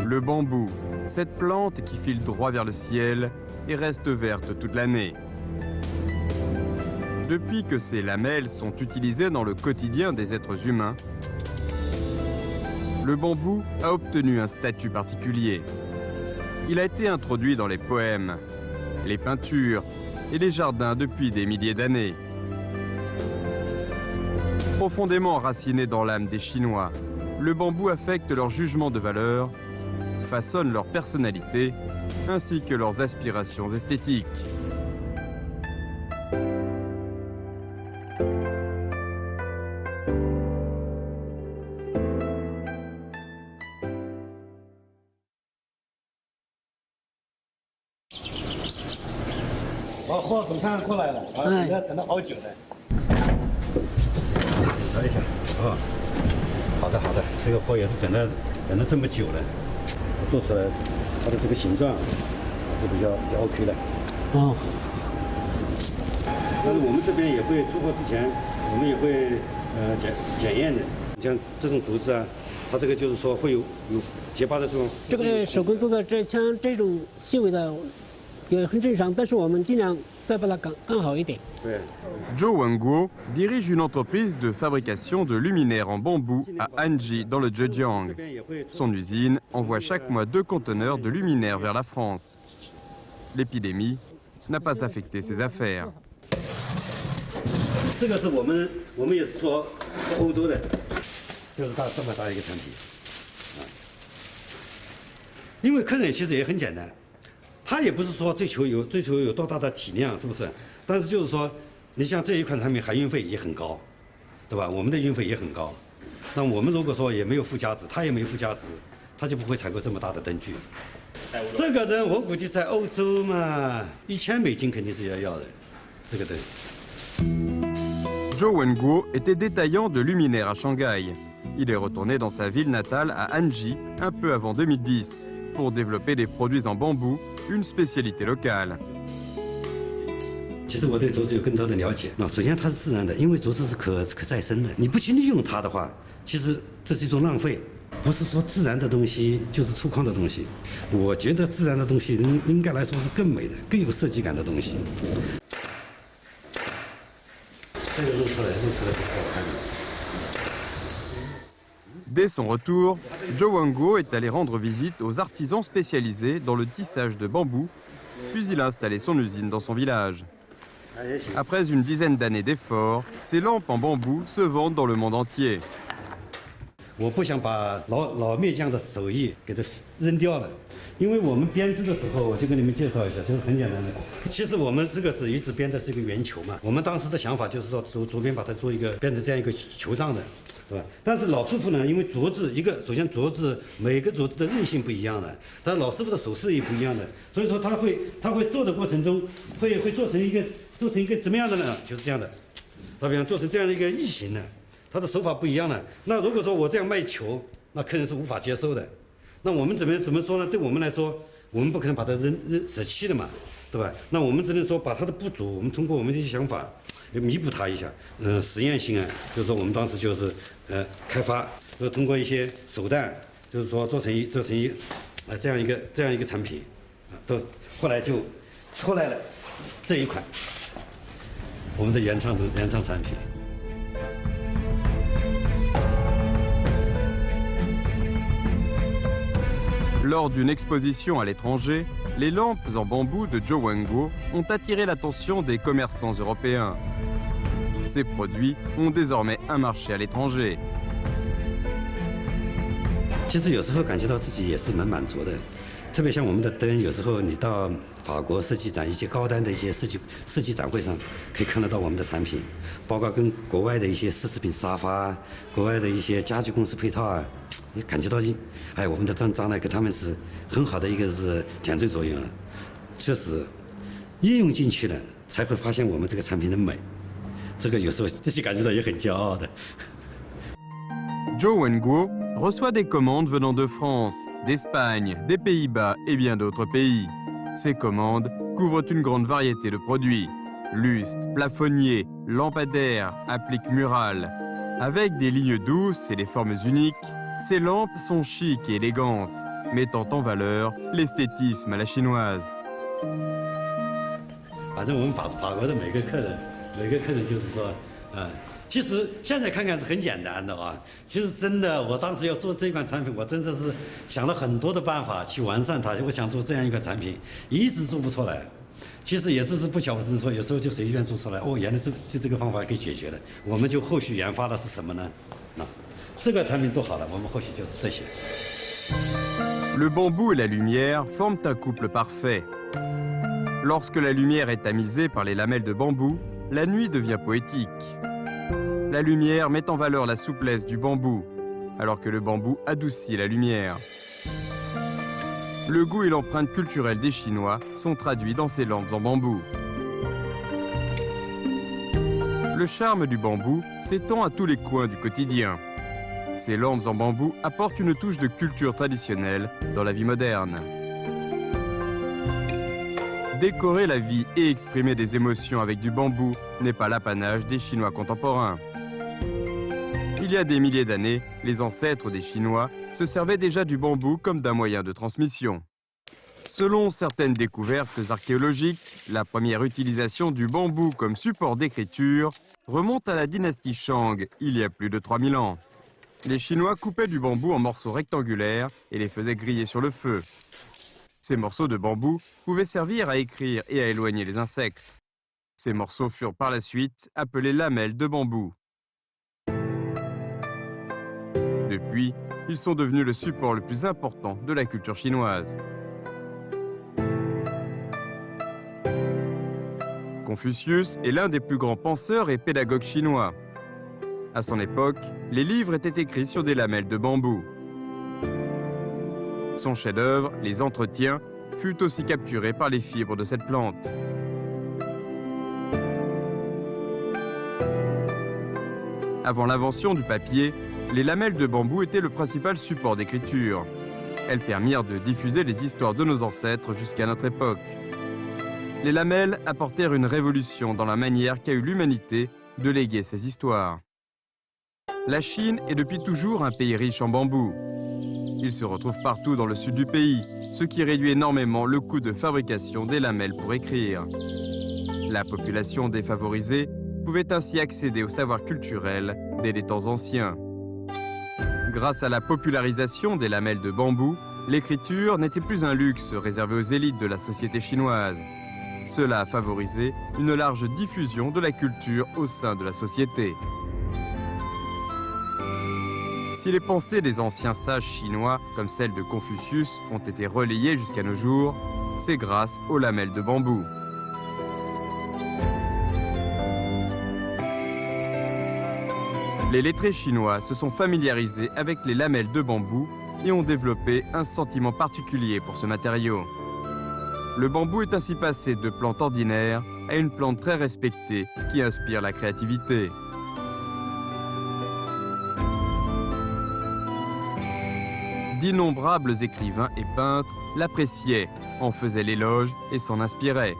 Le bambou, cette plante qui file droit vers le ciel et reste verte toute l'année. Depuis que ces lamelles sont utilisées dans le quotidien des êtres humains, le bambou a obtenu un statut particulier. Il a été introduit dans les poèmes, les peintures et les jardins depuis des milliers d'années. Profondément enraciné dans l'âme des Chinois, le bambou affecte leur jugement de valeur, façonne leur personnalité ainsi que leurs aspirations esthétiques.货总算过来了，等了好久了。查一下，啊，好的好的，这个货也是等了这么久了，做出来它的这个形状，就比较OK 了。哦。但是我们这边也会出货之前，我们也会检验的。你像这种竹子啊，它这个就是说会有结疤的这种。这个手工做的像这种细微的。 也很正常，但是我们尽量再把它更好一点。Zhou Wenguo dirige une entreprise de fabrication de luminaires en bambou à Anji, dans le Zhejiang. Son usine envoie chaque mois 2 conteneurs de luminaires vers la France. L'épidémie n'a pas affecté ses affaires. 这个是我们也是做欧洲的，就是这么大一个产品啊。因为客人其实也很简单。 他也不是说追求有多大的体量，是不是？但是就是说，你像这一款产品含运费也很高，对吧？我们的运费也很高。那我们如果说也没有附加值，他也没有附加值，他就不会采购这么大的灯具。这个灯我估计在欧洲嘛，$1000肯定是要的，这个灯。Zhou Wenguo était détaillant de luminaires à Shanghai. Il est retourné dans sa ville natale à Anji un peu avant 2010 pour développer des produits en bambou. Une spécialité locale. 其实我对竹子有更多的了解。那首先它是自然的，因为竹子是可再生的。你不去利用它的话，其实这是一种浪费。不是说自然的东西就是粗犷的东西。我觉得自然的东西应该来说是更美的、更有设计感的东西。这个弄出来不好看的。 Dès son retour, Zhou Wenguo est allé rendre visite aux artisans spécialisés dans le tissage de bambou, puis il a installé son usine dans son village. Après une dizaine d'années d'efforts, ces lampes en bambou se vendent dans le monde entier. 我不想把老篾匠的手艺给它扔掉了，因为我们编织的时候，我就跟你们介绍一下，就是很简单的。其实我们这个是一直编的是一个圆球嘛，我们当时的想法就是说左边把它做一个编成这样一个球上的。 对吧？但是老师傅呢，因为竹子首先竹子每个竹子的韧性不一样的，但老师傅的手势也不一样的，所以说他会做的过程中会做成一个怎么样的呢？就是这样的，他比方做成这样的一个异形的，他的手法不一样的。那如果说我这样卖球，那客人是无法接受的。那我们怎么说呢？对我们来说，我们不可能把它舍弃的嘛，对吧？那我们只能说把它的不足，我们通过我们这些想法。 弥补它一下，实验性啊，就是说我们当时就是开发，就是通过一些手段，就是说做成一这样一个产品，都后来就出来了这一款我们的原创产品。 Lors d'une exposition à l'étranger, les lampes en bambou de Zhou Wenguo ont attiré l'attention des commerçants européens. Ces produits ont désormais un marché à l'étranger. 其实有时候感觉到自己也是蛮满足的，特别像我们的灯，有时候你到法国设计展一些高端的一些设计展会上，可以看得到我们的产品，包括跟国外的一些奢侈品沙发、国外的一些家具公司配套啊，也感觉到我们的将来给他们是很好的一个是点缀作用啊。确实，应用进去了，才会发现我们这个产品的美。这个有时候自己感觉到也很骄傲的。Zhou Wenguo reçoit des commandes venant de France, d'Espagne, des Pays-Bas et bien d'autres pays. Ces commandes couvrent une grande variété de produits. Lustres, plafonniers, lampadaires, appliques murales. Avec des lignes douces et des formes uniques, ces lampes sont chic et élégantes, mettant en valeur l'esthétisme à la chinoise. 反正我们法国的每个客人就是说，其实现在看看是很简单的啊。其实真的，我当时要做这款产品，我真的是想了很多的办法去完善它。我想做这样一款产品，一直做不出来。其实也只是不巧不成说，有时候就随便做出来。哦，原来这个方法可以解决的。我们就后续研发的是什么呢？这个产品做好了，我们后续就是这些。Le bambou et la lumière forment un couple parfait. Lorsque la lumière est tamisée par les lamelles de bambou, la nuit devient poétique. La lumière met en valeur la souplesse du bambou, alors que le bambou adoucit la lumière. Le goût et l'empreinte culturelle des Chinois sont traduits dans ces lampes en bambou. Le charme du bambou s'étend à tous les coins du quotidien. Ces lampes en bambou apportent une touche de culture traditionnelle dans la vie moderne. Décorer la vie et exprimer des émotions avec du bambou n'est pas l'apanage des Chinois contemporains. Il y a des milliers d'années, les ancêtres des Chinois se servaient déjà du bambou comme d'un moyen de transmission. Selon certaines découvertes archéologiques, la première utilisation du bambou comme support d'écriture remonte à la dynastie Shang, il y a plus de 3000 ans. Les Chinois coupaient du bambou en morceaux rectangulaires et les faisaient griller sur le feu. Ces morceaux de bambou pouvaient servir à écrire et à éloigner les insectes. Ces morceaux furent par la suite appelés lamelles de bambou. Depuis, ils sont devenus le support le plus important de la culture chinoise. Confucius est l'un des plus grands penseurs et pédagogues chinois. À son époque, les livres étaient écrits sur des lamelles de bambou. Son chef-d'œuvre, Les Entretiens, fut aussi capturé par les fibres de cette plante. Avant l'invention du papier, les lamelles de bambou étaient le principal support d'écriture. Elles permirent de diffuser les histoires de nos ancêtres jusqu'à notre époque. Les lamelles apportèrent une révolution dans la manière qu'a eu l'humanité de léguer ses histoires. La Chine est depuis toujours un pays riche en bambou. Il se retrouve partout dans le sud du pays, ce qui réduit énormément le coût de fabrication des lamelles pour écrire. La population défavorisée pouvait ainsi accéder au savoir culturel dès les temps anciens. Grâce à la popularisation des lamelles de bambou, l'écriture n'était plus un luxe réservé aux élites de la société chinoise. Cela a favorisé une large diffusion de la culture au sein de la société. Si les pensées des anciens sages chinois, comme celles de Confucius, ont été relayées jusqu'à nos jours, c'est grâce aux lamelles de bambou. Les lettrés chinois se sont familiarisés avec les lamelles de bambou et ont développé un sentiment particulier pour ce matériau. Le bambou est ainsi passé de plante ordinaire à une plante très respectée qui inspire la créativité. D'innombrables écrivains et peintres l'appréciaient, en faisaient l'éloge et s'en inspiraient.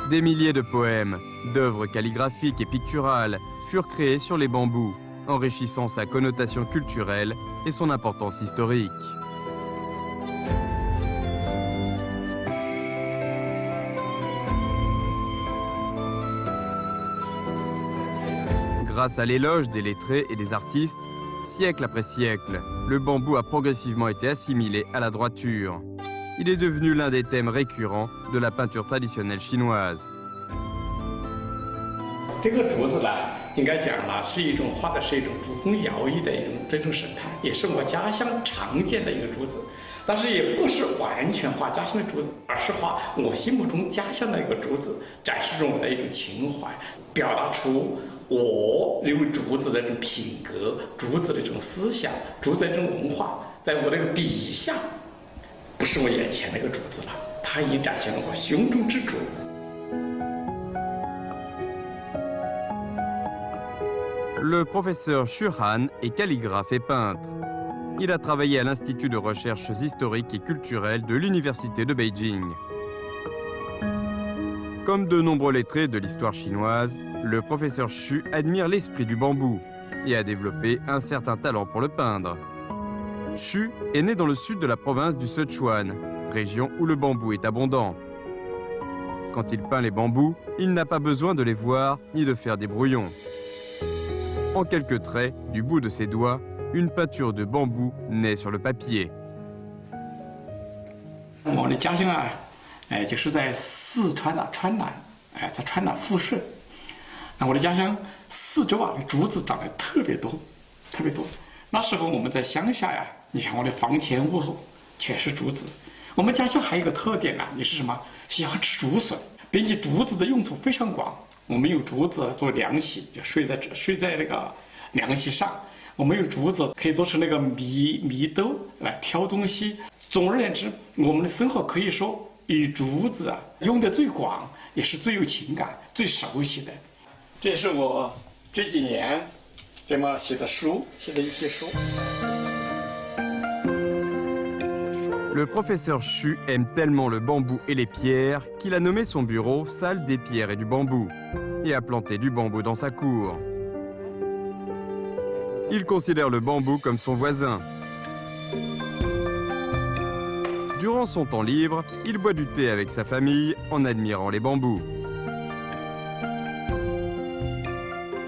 Des milliers de poèmes, d'œuvres calligraphiques et picturales furent créés sur les bambous, enrichissant sa connotation culturelle et son importance historique. Grâce à l'éloge des lettrés et des artistes, siècle après siècle, le bambou a progressivement été assimilé à la droiture. Il est devenu l'un des thèmes récurrents de la peinture traditionnelle chinoise. 这个竹子呢，应该讲呢，是一种画的是一种竹风摇曳的这种神态，也是我家乡常见的一个竹子，但是也不是完全画家乡的竹子，而是画我心目中家乡的一个竹子，展示出我的一种情怀，表达出我认为竹子的这种品格、竹子的这种思想、竹子的这种文化，在我这个笔下，不是我眼前那个竹子了，它已经展现了我胸中之竹。Le professeur Xu Han est calligraphe et peintre. Il a travaillé à l'Institut de recherches historiques et culturelles de l'Université de Beijing. Comme de nombreux lettrés de l'histoire chinoise, le professeur Xu admire l'esprit du bambou et a développé un certain talent pour le peindre. Xu est né dans le sud de la province du Sichuan, région où le bambou est abondant. Quand il peint les bambous, il n'a pas besoin de les voir ni de faire des brouillons. En quelques traits, du bout de ses doigts, une peinture de bambou naît sur le papier. 我的家乡啊，就是在四川的川南，在川南富顺。我的家乡四周啊，竹子长得特别多，特别多。那时候我们在乡下呀，你看我的房前屋后全是竹子。我们家乡还有一个特点呢，你是什么？喜欢吃竹笋，并且竹子的用途非常广。我们用竹子做凉席，就睡在那个凉席上。我们用竹子可以做成那个米兜来挑东西。总而言之，我们的生活可以说与竹子啊用的最广，也是最有情感、最熟悉的。这也是我这几年这么写的书，写的一些书。 Le professeur Xu aime tellement le bambou et les pierres qu'il a nommé son bureau salle des pierres et du bambou et a planté du bambou dans sa cour. Il considère le bambou comme son voisin. Durant son temps libre, il boit du thé avec sa famille en admirant les bambous.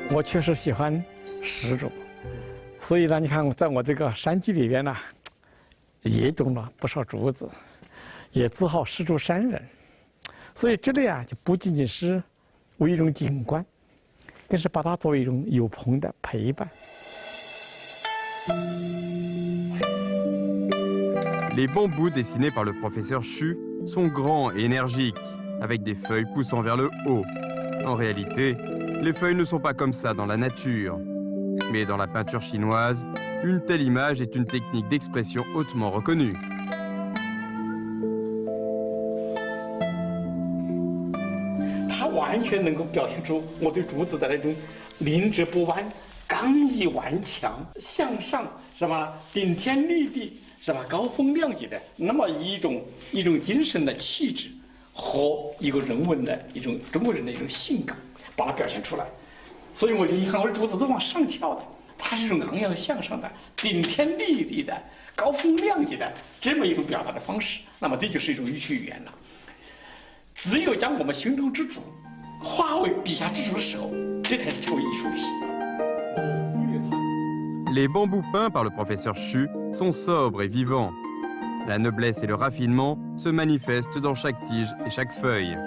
我确实喜欢石竹，所以呢，你看在我这个山居里边呢，也种了不少竹子，也自号石竹山人。所以这里啊，就不仅仅是为一种景观，更是把它作为一种有朋的陪伴。 Les bambous dessinés par le professeur Xu sont grands et énergiques, avec des feuilles poussant vers le haut. En réalité, les feuilles ne sont pas comme ça dans la nature. Mais dans la peinture chinoise, une telle image est une technique d'expression hautement reconnue. 它完全能够表现出我对竹子的那种临直不弯、刚毅顽强、向上，是吧？顶天立地，是吧？高风亮节的那么一种精神的气质和一个人文的一种中国人的一种性格，把它表现出来。所以你看我的竹子都往上翘的，它是一种昂扬向上的、顶天立地的、高风亮节的这么一种表达的方式。那么这就是一种寓趣语言了。 只有将我们心中之竹化为笔下之竹的时候，这才是成为艺术品。 Les bambous peints par le professeur Xu sont sobres et vivants. La noblesse et le raffinement se manifestent dans chaque tige et chaque feuille.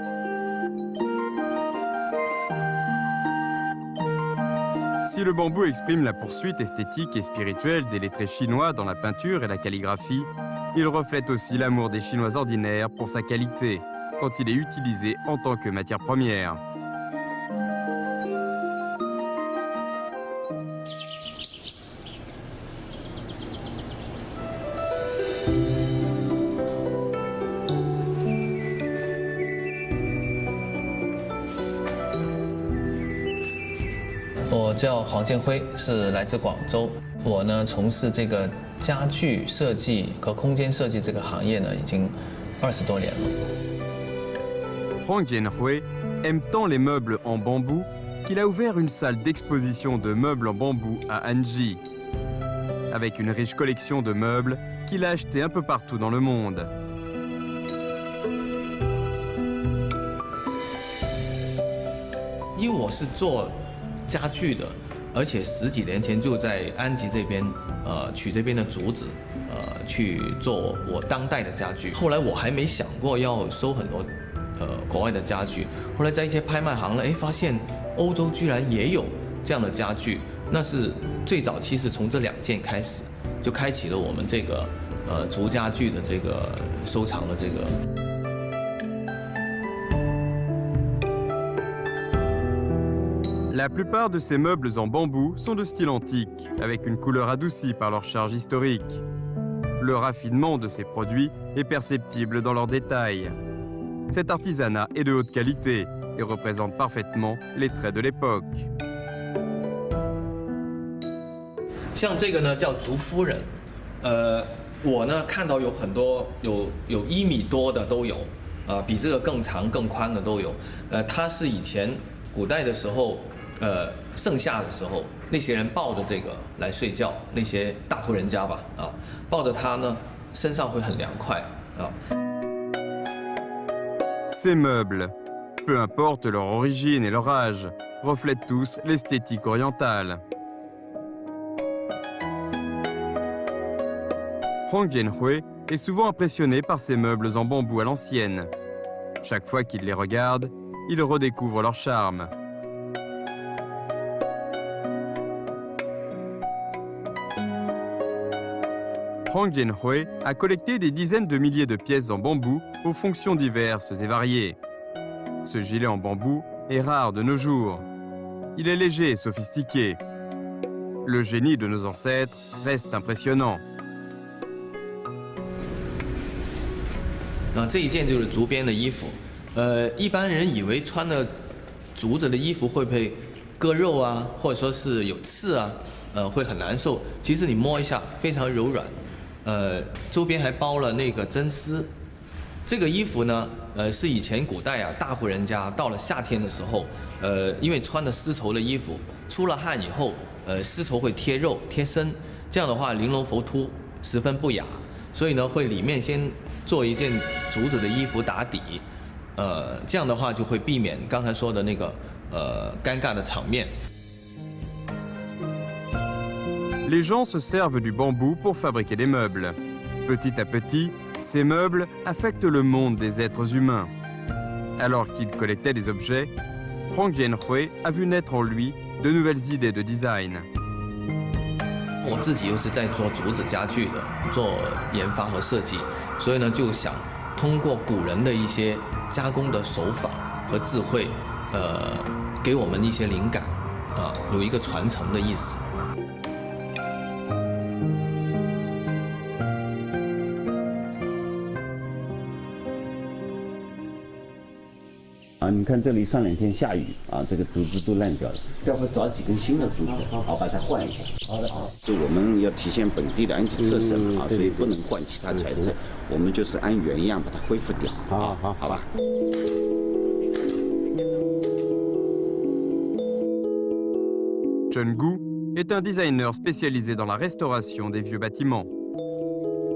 Si le bambou exprime la poursuite esthétique et spirituelle des lettrés chinois dans la peinture et la calligraphie, il reflète aussi l'amour des Chinois ordinaires pour sa qualité, quand il est utilisé en tant que matière première. Je 我叫黄建辉，是来自广州。我呢从事这个家具设计和空间设计这个行业呢，已经20多年了。 Huang Jianhui aime tant les meubles en bambou qu'il a ouvert une salle d'exposition de meubles en bambou à Anji, avec une riche collection de meubles qu'il a achetés un peu partout dans le monde. « 因为我是做家具的，而且10几年前就在安吉这边，取这边的竹子，去做我当代的家具。后来我还没想过要收很多。 国外的家具，后来在一些拍卖行呢，发现欧洲居然也有这样的家具。那是最早期是从这2件开始，就开启了我们这个竹家具的这个收藏的这个。La plupart de ces meubles en bambou sont de style antique, avec une couleur adoucie par leur charge historique. Le raffinement de ces produits est perceptible dans leurs détails. Cet artisanat est de haute qualité et représente parfaitement les traits de l'époque. 像这个呢叫竹夫人，我呢看到有很多有1米多的都有，比这个更长更宽的都有，它是以前古代的时候，盛夏的时候，那些人抱着这个来睡觉，那些大户人家吧，抱着它呢，身上会很凉快啊。Ces meubles, peu importe leur origine et leur âge, reflètent tous l'esthétique orientale. Hong Jianhui est souvent impressionné par ces meubles en bambou à l'ancienne. Chaque fois qu'il les regarde, il redécouvre leur charme. Hong Jianhui a collecté des dizaines de milliers de pièces en bambou aux fonctions diverses et variées. Ce gilet en bambou est rare de nos jours. Il est léger et sophistiqué. Le génie de nos ancêtres reste impressionnant. 这一件就是竹编的衣服，一般人以为穿了竹子的衣服会不会割肉啊，或者说是有刺啊，会很难受。其实你摸一下，非常柔软，周边还包了那个真丝。这个衣服呢，是以前古代大户人家到了夏天的时候，因为穿的丝绸的衣服，出了汗以后，丝绸会贴肉贴身，这样的话玲珑浮凸，十分不雅，所以呢会里面先做一件竹子的衣服打底，这样的话就会避免刚才说的那个尴尬的场面。Les gens se servent du bambou pour fabriquer des meubles. Petit à petit, ces meubles affectent le monde des êtres humains. Alors qu'il collectait des objets, Hong Jianhui a vu naître en lui de nouvelles idées de design. 我自己又是在做竹子家具的，做研发和设计，所以呢就想通过古人的一些加工的手法和智慧，给我们一些灵感，有一个传承的意思。你看这里上2天下雨这个竹子都烂掉了，待会找几根新的竹子，把它换一下。好的，这我们要体现本地的安吉特色所以不能换其他材质，我们就是按原样把它恢复掉。好吧。Chen Gu est un designer spécialisé dans la restauration des vieux bâtiments.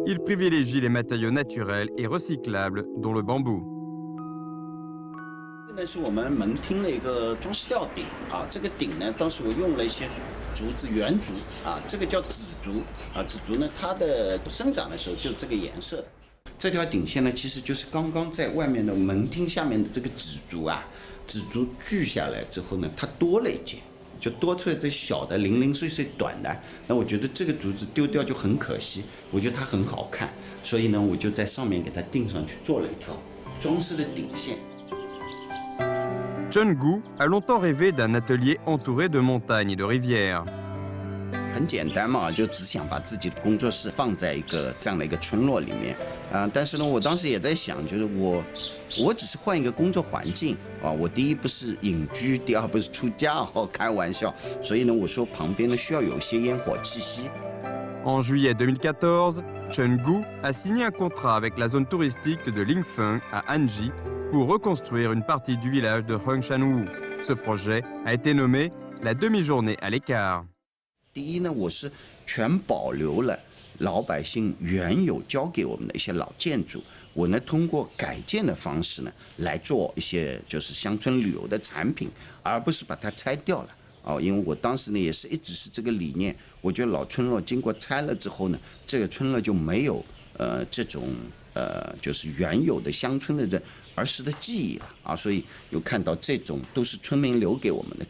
Il privilégie les matériaux naturels et recyclables, dont le bambou. 这呢是我们门厅的一个装饰吊顶这个顶呢，当时我用了一些竹子圆竹这个叫紫竹紫竹呢，它的生长的时候就是这个颜色的。这条顶线呢，其实就是刚刚在外面的门厅下面的这个紫竹紫竹锯下来之后呢，它多了一截，就多出来这小的零零碎碎短的。那我觉得这个竹子丢掉就很可惜，我觉得它很好看，所以呢，我就在上面给它钉上去，做了一条装饰的顶线。Chen Gu a longtemps rêvé d'un atelier entouré de montagnes et de rivières. 很简单嘛，就只想把自己的工作室放在一个这样的一个村落里面但是呢，我当时也在想，就是我只是换一个工作环境我第一不是隐居，第二不是出家开玩笑，所以呢，我说旁边呢需要有一些烟火气息。En juillet 2014, Chen Gu a signé un contrat avec la zone touristique de Lingfeng à Anji pour reconstruire une partie du village de Hengshanwu. Ce projet a été nommé la demi-journée à l'écart. 第一呢，我是全保留了老百姓原有交给我们的一些老建筑，我呢通过改建的方式呢来做一些就是乡村旅游的产品，而不是把它拆掉了。因为我当时呢也是一直是这个理念，我觉得老村落经过拆了之后呢，这个村落就没有这种就是原有的乡村的人儿时的记忆了所以有看到这种都是村民留给我们的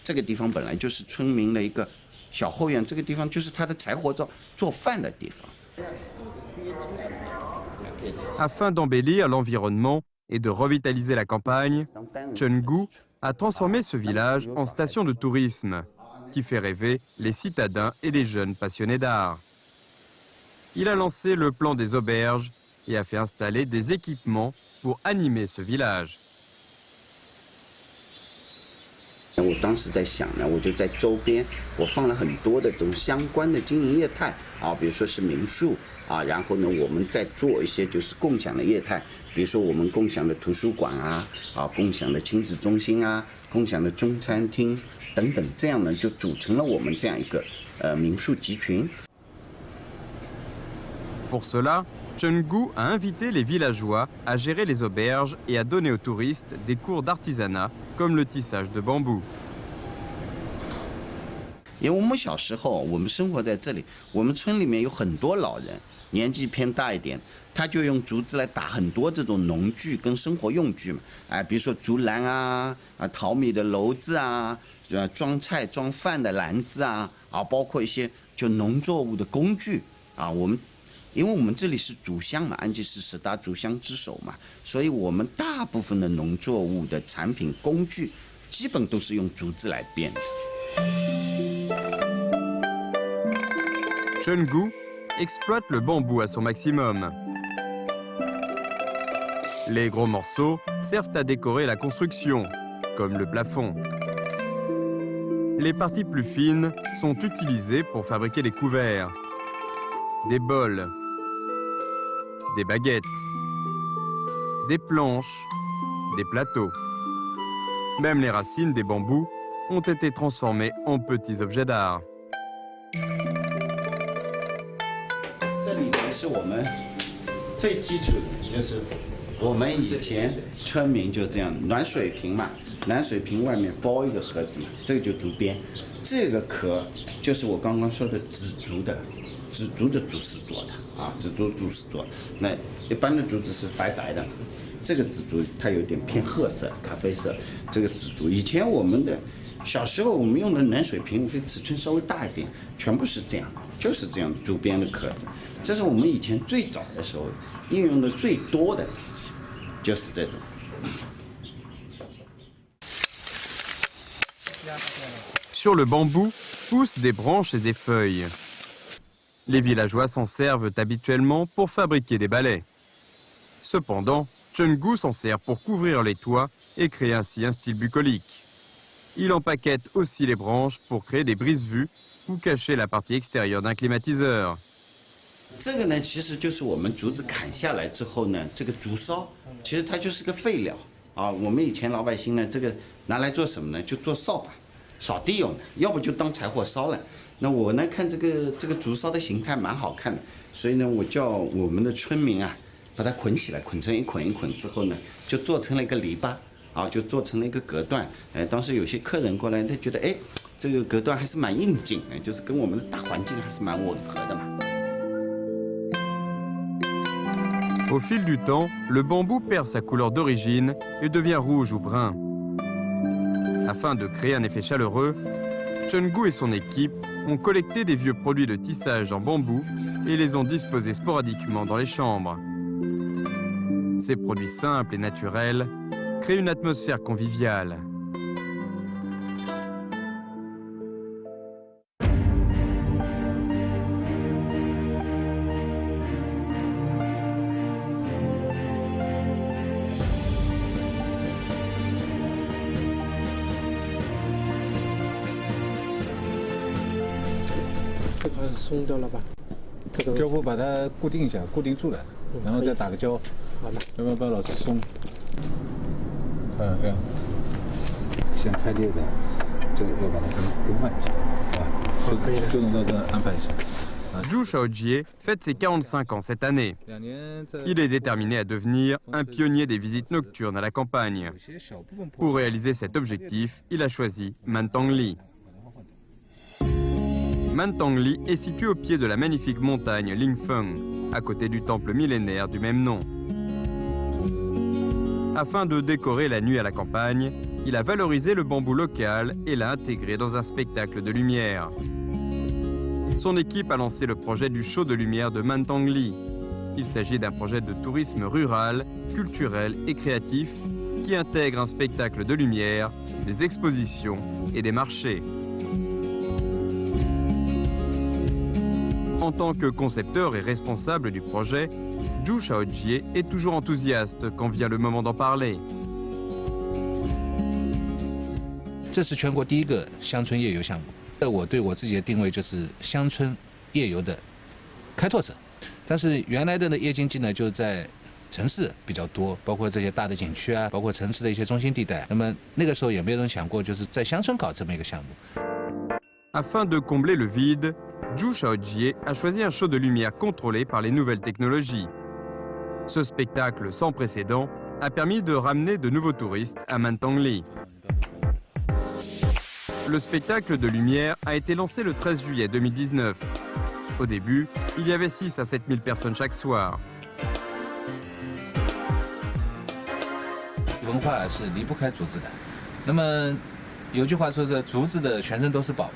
这个地方本来就是村民的一个小后院，这个地方就是他的柴火做饭的地方。Afin d'embellir l'environnement et de revitaliser la campagne, Chen Gu a transformé ce village en station de tourisme qui fait rêver les citadins et les jeunes passionnés d'art. Il a lancé le plan des auberges et a fait installer des équipements pour animer ce village. 我当时在想呢，我就在周边我放了很多的这种相关的经营业态啊，比如说是民宿啊，然后呢我们再做一些就是共享的业态，比如说我们共享的图书馆啊，共享的亲子中心啊，共享的中餐厅等等，这样呢就组成了我们这样一个民宿集群。Pour cela, Chen Gu a invité les villageois à gérer les auberges et à donner aux touristes des cours d'artisanat comme le tissage de bambou. 因为我们小时候，我们生活在这里，我们村里面有很多老人，年纪偏大一点，他就用竹子来打很多这种农具跟生活用具嘛，比如说竹篮啊，淘米的篓子啊，装菜装饭的篮子啊，包括一些就农作物的工具啊，因为我们这里是竹乡嘛，安吉是10大竹乡之首嘛，所以我们大部分的农作物的产品工具，基本都是用竹子来编的。Chen Gu exploite le bambou à son maximum. Les gros morceaux servent à décorer la construction, comme le plafond. Les parties plus fines sont utilisées pour fabriquer des couverts, des bols, des baguettes, des planches, des plateaux. Même les racines des bambous ont été transformées en petits objets d'art. 这里呢是我们最基础的，就是我们以前村民就这样，暖水瓶嘛，暖水瓶外面包一个盒子嘛，这个就竹编，这个壳就是我刚刚说的紫竹的竹丝做的紫竹竹丝做的。那一般的竹子是白白的，这个紫竹它有点偏褐色、咖啡色。这个紫竹，以前我们的小时候我们用的暖水瓶，无非尺寸稍微大一点，全部是这样，就是这样竹编的壳子。这是我们以前最早的时候应用的最多的东西，就是这种。Sur le bambou poussent des branches et des feuilles. Les villageois s'en servent habituellement pour fabriquer des balais. Cependant, Chen Gu s'en sert pour couvrir les toits et créer ainsi un style bucolique. Il empaquette aussi les branches pour créer des brise-vues ou cacher la partie extérieure d'un climatiseur. 这个呢，其实就是我们竹子砍下来之后呢，这个竹梢其实它就是个废料我们以前老百姓呢，这个拿来做什么呢？就做扫把、扫地用的，要不就当柴火烧了。那我呢，看这个竹梢的形态蛮好看的，所以呢，我叫我们的村民把它捆起来，捆成一捆一捆之后呢，就做成了一个篱笆就做成了一个隔断。当时有些客人过来，他觉得这个隔断还是蛮应景的，就是跟我们的大环境还是蛮吻合的嘛。Au fil du temps, le bambou perd sa couleur d'origine et devient rouge ou brun. Afin de créer un effet chaleureux, Chen Gu et son équipe ont collecté des vieux produits de tissage en bambou et les ont disposés sporadiquement dans les chambres. Ces produits simples et naturels créent une atmosphère conviviale.胶布把它固定一下，固定住了，然后再打个胶，好了，要不然老是松。这样，先开裂的，这个要把它更换一下，就弄到这安排一下。Zhu Shaojie fête ses 45 ans cette année. Il est déterminé à devenir un pionnier des visites nocturnes à la campagne. Pour réaliser cet objectif, il a choisi Mantangli. Mantangli est situé au pied de la magnifique montagne Lingfeng, à côté du temple millénaire du même nom. Afin de décorer la nuit à la campagne, il a valorisé le bambou local et l'a intégré dans un spectacle de lumière. Son équipe a lancé le projet du show de lumière de Mantangli. Il s'agit d'un projet de tourisme rural, culturel et créatif qui intègre un spectacle de lumière, des expositions et des marchés. En tant que concepteur et responsable du projet, Zhu Shaojie est toujours enthousiaste quand vient le moment d'en parler. 这是全国第一个乡村夜游项目。我对我自己的定位就是乡村夜游的开拓者。但是原来的夜经济呢，就在城市比较多，包括这些大的景区啊，包括城市的一些中心地带。那么那个时候也没有人想过，就是在乡村搞这么一个项目。Afin de combler le vide, Zhu Shaojie a choisi un show de lumière contrôlé par les nouvelles technologies. Ce spectacle sans précédent a permis de ramener de nouveaux touristes à Mantangli. Le spectacle de lumière a été lancé le 13 juillet 2019. Au début, il y avait 6 à 7 000 personnes chaque soir. 文化是离不开竹子的。那么有句话说是竹子的全身都是宝嘛。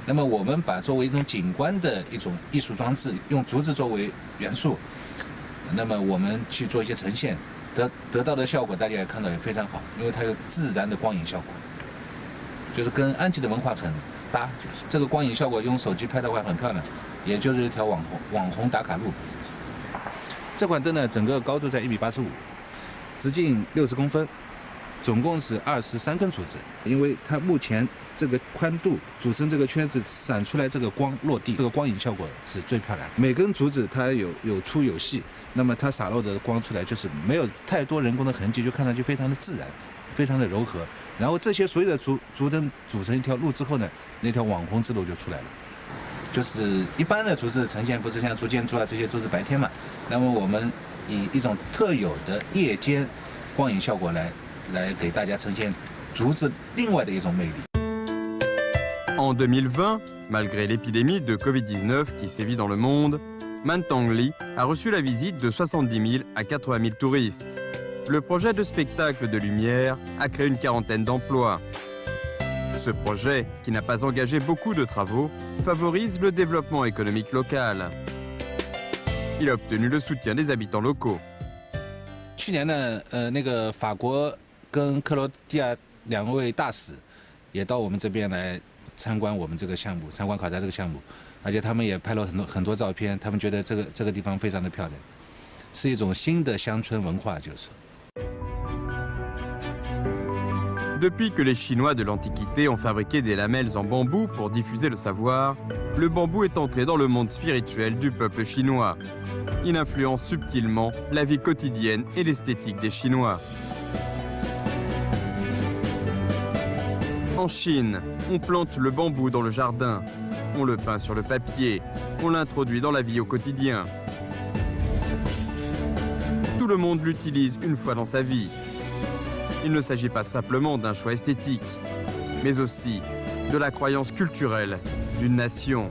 那么我们把作为一种景观的一种艺术装置，用竹子作为元素，那么我们去做一些呈现，得到的效果大家也看到也非常好，因为它有自然的光影效果，就是跟安吉的文化很搭，就是这个光影效果用手机拍的话很漂亮，也就是一条网红打卡路。这款灯呢，整个高度在1.85米，直径60公分，总共是23根竹子。因为它目前这个宽度组成这个圈子，闪出来这个光落地，这个光影效果是最漂亮的。每根竹子它有粗有细，那么它洒落的光出来就是没有太多人工的痕迹，就看上去非常的自然，非常的柔和。然后这些所有的竹灯组成一条路之后呢，那条网红之路就出来了。就是一般的竹子呈现不是像竹箭竹啊，这些都是白天嘛，那么我们以一种特有的夜间光影效果来给大家呈现竹子另外的一种魅力。En 2020, malgré l'épidémie de Covid-19 qui sévit dans le monde, Mantangli a reçu la visite de 70 000 à 80 000 touristes. Le projet de spectacle de lumière a créé une quarantaine d'emplois. Ce projet, qui n'a pas engagé beaucoup de travaux, favorise le développement économique local. Il a obtenu le soutien des habitants locaux. 去年呢，那个法国跟克罗地亚2位大使也到我们这边来参观我们这个项目，参观考察这个项目，而且他们也拍了很多照片，他们觉得这个地方非常的漂亮，是一种新的乡村文化，就是。Depuis que les Chinois de l'Antiquité ont fabriqué des lamelles en bambou pour diffuser le savoir, le bambou est entré dans le monde spirituel du peuple chinois. Il influence subtilement la vie quotidienne et l'esthétique des Chinois. En Chine, on plante le bambou dans le jardin, on le peint sur le papier, on l'introduit dans la vie au quotidien. Tout le monde l'utilise une fois dans sa vie. Il ne s'agit pas simplement d'un choix esthétique, mais aussi de la croyance culturelle d'une nation.